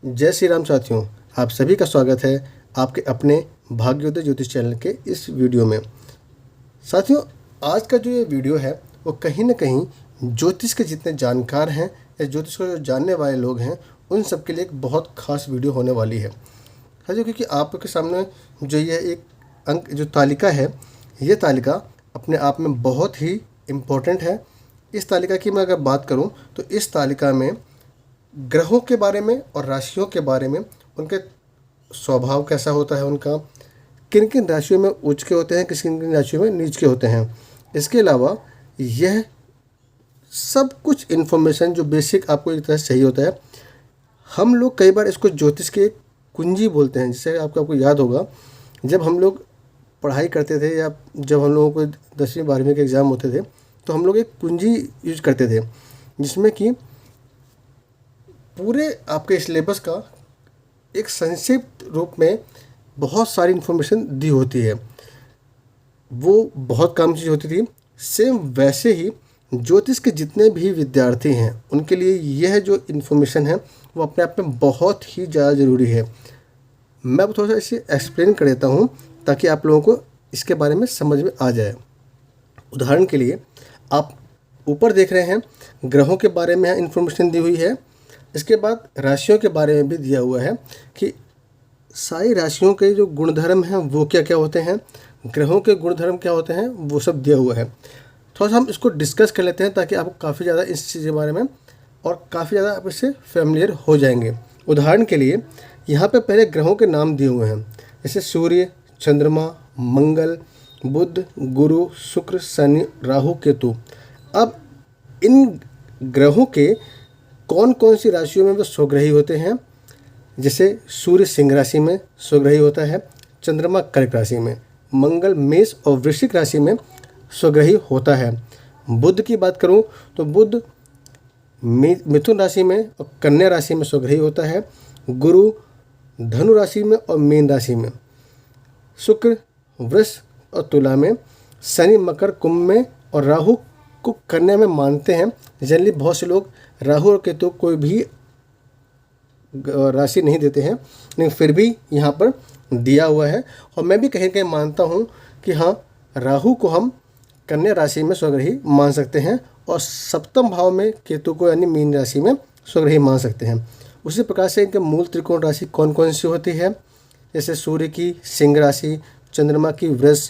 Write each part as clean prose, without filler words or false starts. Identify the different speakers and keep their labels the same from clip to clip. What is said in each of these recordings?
Speaker 1: जय श्री राम साथियों, आप सभी का स्वागत है आपके अपने भाग्योदय ज्योतिष चैनल के इस वीडियो में। साथियों, आज का जो ये वीडियो है वो कहीं ना कहीं ज्योतिष के जितने जानकार हैं या ज्योतिष को जो जानने वाले लोग हैं उन सब के लिए एक बहुत खास वीडियो होने वाली है साथियों, क्योंकि आपके सामने जो ये एक अंक जो तालिका है, ये तालिका अपने आप में बहुत ही इम्पोर्टेंट है। इस तालिका की मैं अगर बात करूं तो इस तालिका में ग्रहों के बारे में और राशियों के बारे में, उनके स्वभाव कैसा होता है, उनका किन किन राशियों में उच्च के होते हैं, किन किन राशियों में नीच के होते हैं। इसके अलावा यह सब कुछ इन्फॉर्मेशन जो बेसिक आपको एक तरह से चाहिए होता है, हम लोग कई बार इसको ज्योतिष के कुंजी बोलते हैं। जिससे आपको याद होगा, जब हम लोग पढ़ाई करते थे या जब हम लोगों को 10वीं 12वीं के एग्ज़ाम होते थे तो हम लोग एक कुंजी यूज करते थे जिसमें कि पूरे आपके सिलेबस का एक संक्षिप्त रूप में बहुत सारी इन्फॉर्मेशन दी होती है। वो बहुत कम चीज़ होती थी। सेम वैसे ही ज्योतिष के जितने भी विद्यार्थी हैं उनके लिए यह जो इन्फॉर्मेशन है वो अपने आप में बहुत ही ज़्यादा ज़रूरी है। मैं थोड़ा सा इसे एक्सप्लेन कर देता हूँ ताकि आप लोगों को इसके बारे में समझ में आ जाए। उदाहरण के लिए आप ऊपर देख रहे हैं, ग्रहों के बारे में इन्फॉर्मेशन दी हुई है। इसके बाद राशियों के बारे में भी दिया हुआ है कि सारी राशियों के जो गुणधर्म हैं वो क्या क्या होते हैं, ग्रहों के गुणधर्म क्या होते हैं, वो सब दिया हुआ है। थोड़ा सा हम इसको डिस्कस कर लेते हैं ताकि आपको काफ़ी ज़्यादा इस चीज़ के बारे में और काफ़ी ज़्यादा आप इससे फेमिलियर हो जाएंगे। उदाहरण के लिए यहाँ पे पहले ग्रहों के नाम दिए हुए हैं, जैसे सूर्य, चंद्रमा, मंगल, बुध, गुरु, शुक्र, शनि, राहु, केतु। अब इन ग्रहों के कौन कौन सी राशियों में वो स्वग्रही होते हैं। जैसे सूर्य सिंह राशि में स्वग्रही होता है, चंद्रमा कर्क राशि में, मंगल मेष और वृश्चिक राशि में स्वग्रही होता है। बुध की बात करूं तो बुध मिथुन राशि में और कन्या राशि में स्वग्रही होता है, गुरु धनु राशि में और मीन राशि में, शुक्र वृष और तुला में, शनि मकर कुंभ में और राहु को कन्या में मानते हैं। जनरली बहुत से लोग राहु और केतु कोई भी राशि नहीं देते हैं, लेकिन फिर भी यहाँ पर दिया हुआ है। और मैं भी कहीं कहीं मानता हूँ कि हाँ, राहु को हम कन्या राशि में स्वग्रही मान सकते हैं और सप्तम भाव में केतु को यानी मीन राशि में स्वग्रही मान सकते हैं। उसी प्रकार से इनके मूल त्रिकोण राशि कौन कौन सी होती है, जैसे सूर्य की सिंह राशि, चंद्रमा की वृष,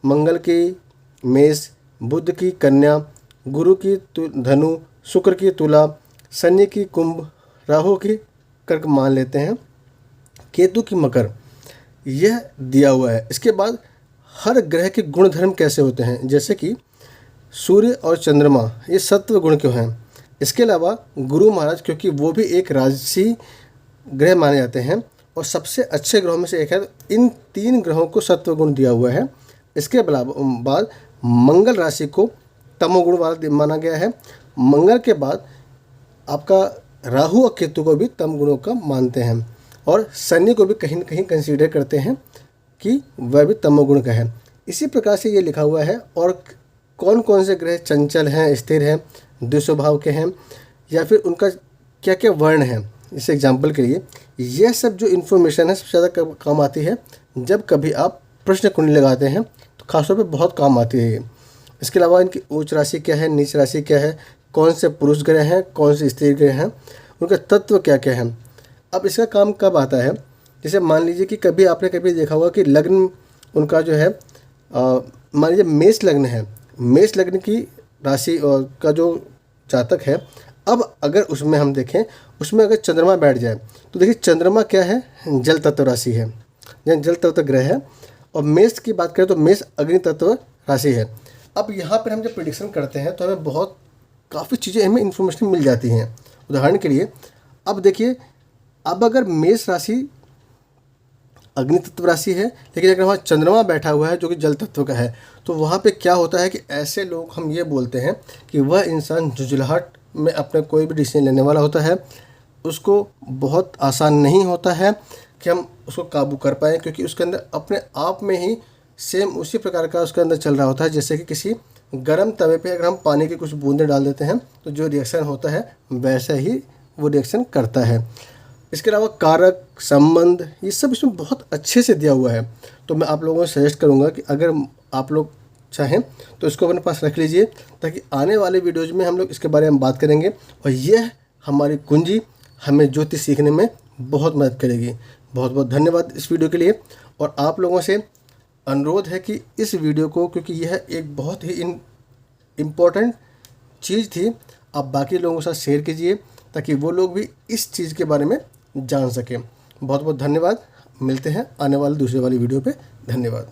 Speaker 1: मंगल की मेष, बुध की कन्या, गुरु की धनु, शुक्र की तुला, शनि की कुंभ, राहु की कर्क मान लेते हैं, केतु की मकर, यह दिया हुआ है। इसके बाद हर ग्रह के गुण धर्म कैसे होते हैं, जैसे कि सूर्य और चंद्रमा ये सत्व गुण क्यों हैं। इसके अलावा गुरु महाराज, क्योंकि वो भी एक राजसी ग्रह माने जाते हैं और सबसे अच्छे ग्रहों में से एक है, इन 3 ग्रहों को सत्व गुण दिया हुआ है। इसके बाद मंगल राशि को तमोगुण वाला माना गया है। मंगल के बाद आपका राहु और केतु को भी तम गुणों का मानते हैं और शनि को भी कहीं न कहीं कंसीडर करते हैं कि वह भी तमोगुण का है। इसी प्रकार से ये लिखा हुआ है। और कौन कौन से ग्रह चंचल हैं, स्थिर हैं, द्विस्वभाव के हैं, या फिर उनका क्या क्या वर्ण है। इस एग्जाम्पल के लिए यह सब जो इन्फॉर्मेशन है सबसे ज़्यादा काम आती है जब कभी आप प्रश्न कुंडली लगाते हैं, तो खासतौर पर बहुत काम आती है ये। इसके अलावा इनकी उच्च राशि क्या है, नीच राशि क्या है, कौन से पुरुष ग्रह हैं, कौन से स्त्री ग्रह हैं, उनका तत्व क्या क्या है। अब इसका काम कब आता है, जैसे मान लीजिए कि कभी आपने कभी देखा होगा कि लग्न उनका जो है, मान लीजिए मेष लग्न है, मेष लग्न की राशि और का जो जातक है, अब अगर उसमें हम देखें, उसमें अगर चंद्रमा बैठ जाए तो देखिए चंद्रमा क्या है, जल तत्व राशि है, जल तत्व ग्रह है। और मेष की बात करें तो मेष अग्नि तत्व राशि है। अब यहाँ पर हम जब प्रेडिक्शन करते हैं तो हमें बहुत काफ़ी चीज़ें हमें इन्फॉर्मेशन मिल जाती हैं। उदाहरण के लिए अब देखिए, अब अगर मेष राशि अग्नि तत्व राशि है, लेकिन अगर वहाँ चंद्रमा बैठा हुआ है जो कि जल तत्व का है, तो वहाँ पे क्या होता है कि ऐसे लोग हम ये बोलते हैं कि वह इंसान झुंझलाहट में अपने कोई भी डिसीजन लेने वाला होता है, उसको बहुत आसान नहीं होता है कि हम उसको काबू कर पाएँ, क्योंकि उसके अंदर अपने आप में ही सेम उसी प्रकार का उसके अंदर चल रहा होता है जैसे कि किसी गर्म तवे पे अगर हम पानी की कुछ बूंदें डाल देते हैं तो जो रिएक्शन होता है वैसा ही वो रिएक्शन करता है। इसके अलावा कारक, संबंध, ये सब इसमें बहुत अच्छे से दिया हुआ है। तो मैं आप लोगों को सजेस्ट करूँगा कि अगर आप लोग चाहें तो इसको अपने पास रख लीजिए, ताकि आने वाले वीडियोज़ में हम लोग इसके बारे में बात करेंगे और यह हमारी कुंजी हमें ज्योतिष सीखने में बहुत मदद करेगी। बहुत बहुत धन्यवाद इस वीडियो के लिए। और आप लोगों से अनुरोध है कि इस वीडियो को, क्योंकि यह एक बहुत ही इम्पोर्टेंट चीज़ थी, आप बाकी लोगों के साथ शेयर कीजिए ताकि वो लोग भी इस चीज़ के बारे में जान सकें। बहुत बहुत धन्यवाद। मिलते हैं आने वाले दूसरे वाली वीडियो पे। धन्यवाद।